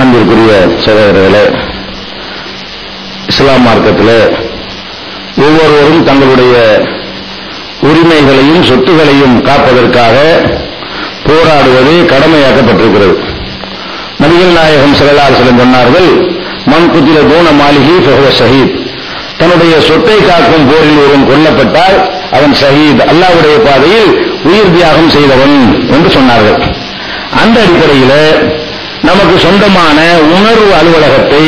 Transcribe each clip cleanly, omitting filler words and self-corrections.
அன்பிற்குரிய சகோதரர்களே, இஸ்லாம் மார்க்கத்திலே ஒவ்வொருவரும் தங்களுடைய உரிமைகளையும் சொத்துகளையும் காப்பதற்காக போராடுவது கடமையாக்கப்பட்டிருக்கிறது. நபிகள் நாயகம் ஸல்லல்லாஹு அலைஹி வஸல்லம் சொன்னார்கள், மன் குத்தில தூன மாலிஹி ஃபஹுவ ஷஹீத். தன்னுடைய சொத்தை காக்கும் போரில் ஒருவன் கொல்லப்பட்டால் அவன் ஷஹீத், அல்லாஹ்வுடைய பாதையில் உயிர் தியாகம் செய்தவன் என்று சொன்னார்கள். அந்த அடிப்படையில் நமக்கு சொந்தமான உணர்வு அலுவலகத்தை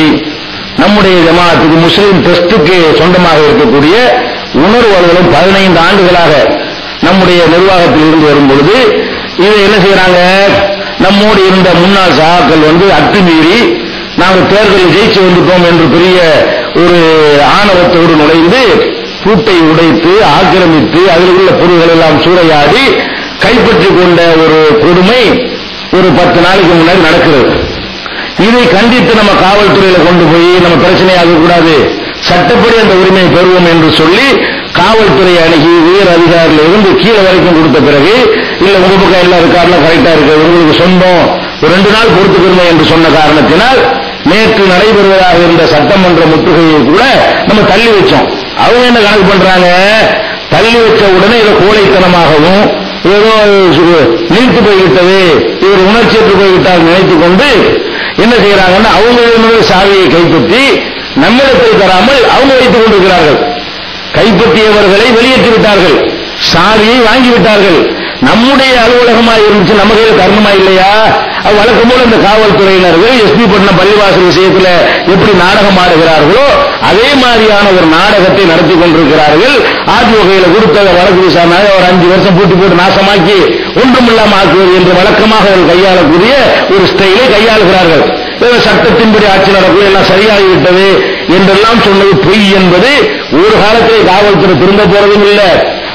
நம்முடைய ஜமாஅத்துக்கு முஸ்லிம் ட்ரஸ்டுக்கு சொந்தமாக இருக்கக்கூடிய உணர்வு அலுவலகம் 15 ஆண்டுகளாக நம்முடைய நிர்வாகத்தில் இருந்து வரும் பொழுது இதை என்ன செய்யறாங்க, நம்மோடு இருந்த முன்னாள் சகாக்கள் அத்துமீறி நாங்கள் தேர்தலில் ஜெயிச்சு வந்துட்டோம் என்று பெரிய ஒரு ஆணவத்தோடு நுழைந்து பூட்டை உடைத்து ஆக்கிரமித்து அதில் உள்ள பொருள்கள் எல்லாம் சூறையாடி கைப்பற்றிக் கொண்ட ஒரு கொடுமை ஒரு 10 நாளைக்கு முன்னாடி நடக்கிறது. இதை கண்டித்து நம்ம காவல்துறையில கொண்டு போய் நம்ம பிரச்சனையாக கூடாது, சட்டப்படி அந்த உரிமையை பெறுவோம் என்று சொல்லி காவல்துறை அணுகி உயர் அதிகாரிகள் இருந்து கீழே வரைக்கும் கொடுத்த பிறகு, இல்ல உங்க பக்கம் எல்லாம் இருக்காருல கரெக்டா இருக்கு, உங்களுக்கு சொந்தம் ஒரு 2 நாள் பொறுத்துக்கிறோம் என்று சொன்ன காரணத்தினால் நேற்று நடைபெறுவதாக இருந்த சட்டமன்ற முற்றுகையை கூட நம்ம தள்ளி வச்சோம். அவங்க என்ன கணக்கு பண்றாங்க, தள்ளி வச்ச உடனே இதை கோழைத்தனமாகவும் ஏதோ நீர்த்து போய்விட்டது, இவர் உணர்ச்சியற்று போய்விட்டார் நினைத்துக் கொண்டு என்ன செய்யறாங்கன்னா அவங்களுடைய சாவியை கைப்பற்றி நம்மிடத்தில் தராமல் அவங்க வைத்துக் கொண்டிருக்கிறார்கள். கைப்பற்றியவர்களை வெளியேற்றி விட்டார்கள், சாவியை வாங்கிவிட்டார்கள். நம்முடைய அலுவலகமாக இருந்துச்சு, நம்ம கையில் தரணுமா இல்லையா? வழக்கம் போல இந்த காவல்துறையினர்கள் எஸ்பி பட்டினம் பள்ளிவாசல் விஷயத்தில் எப்படி நாடகம் ஆடுகிறார்களோ அதே மாதிரியான ஒரு நாடகத்தை நடத்தி கொண்டிருக்கிறார்கள். ஆட்சி வகையில் கொடுத்த வழக்கு விசாரணை ஒரு 5 வருஷம் பூட்டி போட்டு நாசமாக்கி ஒன்றுமில்லாமல் ஆக்குவது என்று வழக்கமாக அவர் கையாளக்கூடிய ஒரு ஸ்டைலை கையாளுகிறார்கள். சட்டத்தின்படி ஆட்சி நடக்கும், எல்லாம் சரியாகிவிட்டது என்றெல்லாம் சொன்னது பொய் என்பது ஒரு காலத்திலே காவல்துறை திரும்ப போறதும் இல்லை,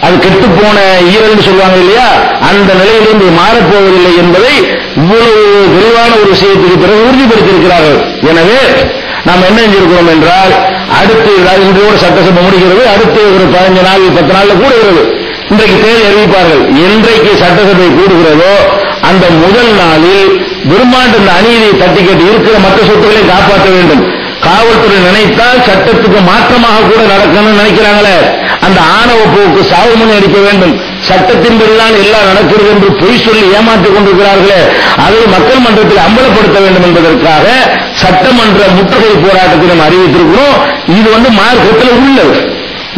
அது கெட்டு போன ஈரல் சொல்லுவாங்க இல்லையா, அந்த நிலையிலிருந்து மாறப்போவதில்லை என்பதை இவ்வளவு விரிவான ஒரு விஷயத்துக்கு பிறகு உறுதிப்படுத்தியிருக்கிறார்கள். எனவே நாம் என்ன செஞ்சிருக்கிறோம் என்றால், அடுத்து இன்றையோடு சட்டசபை முடிகிறது, அடுத்து ஒரு 15 நாள் 10 நாள்ல கூடுகிறது. இன்றைக்கு தேதி அறிவிப்பார்கள். என்றைக்கு சட்டசபை கூடுகிறதோ அந்த முதல் நாளில் விரும்பாண்டு இந்த அநீதியை தட்டி கேட்டு இருக்கிற மற்ற சொத்துக்களை காப்பாற்ற வேண்டும். காவல்துறை நினைத்தால் சட்டத்துக்கு மாற்றமாக கூட நடக்கணும்னு நினைக்கிறாங்களே, அந்த ஆணவ போக்கு சாவுமணி அடிக்க வேண்டும். சட்டத்தின்படிதான் எல்லாம் நடக்கிறது என்று பொய் சொல்லி ஏமாற்றிக் கொண்டிருக்கிறார்களே, அதை மக்கள் மன்றத்தில் அம்பலப்படுத்த வேண்டும் என்பதற்காக சட்டமன்ற முற்றுகை போராட்டத்தை நாம் அறிவித்திருக்கிறோம். இது மார்க்கத்தில் உள்ளது.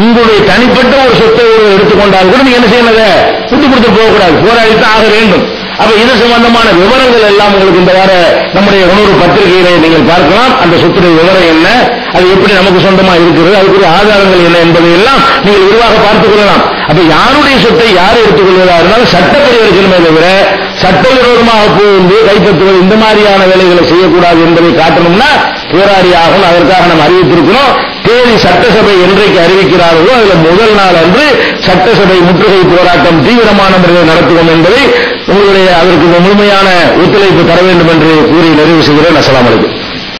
உங்களுடைய தனிப்பட்ட ஒரு சொத்தை எடுத்துக்கொண்டால் கூட நீங்க என்ன செய்யணும், விட்டு கொடுத்து போகக்கூடாது, போராடித்தான் ஆக வேண்டும். அப்ப இது சம்பந்தமான விவரங்கள் எல்லாம் உங்களுக்கு இந்த வார நம்முடைய உணர்வு பத்திரிகையிலே நீங்கள் பார்க்கலாம். அந்த சொத்துடைய விவரம் என்ன, அது எப்படி நமக்கு சொந்தமா இருக்கிறது, அதுக்குரிய ஆதாரங்கள் என்ன என்பதை எல்லாம் நீங்கள் விரிவாக பார்த்துக் கொள்ளலாம். அப்ப யாருடைய சொத்தை யார் எடுத்துக் கொள்வதா இருந்தாலும் சட்டப்படி இருக்கணுமே தவிர சட்டவிரோதமாக புகுந்து கைப்பற்றுவது இந்த மாதிரியான வேலைகளை செய்யக்கூடாது என்பதை காட்டணும்னா போராடி ஆகும். அதற்காக நாம் அறிவித்திருக்கிறோம். தேதி சட்டசபை என்றைக்கு அறிவிக்கிறார்களோ அதுல முதல் நாள் அன்று சட்டசபை முற்றுகை போராட்டம் தீவிரமான முறையில் நடத்துவோம் என்பதை உங்களுடைய அதற்கு முழுமையான ஒத்துழைப்பு தர வேண்டும் என்று கூறி நிறைவு செய்கிறேன். அஸ்ஸலாமு அலைக்கும்.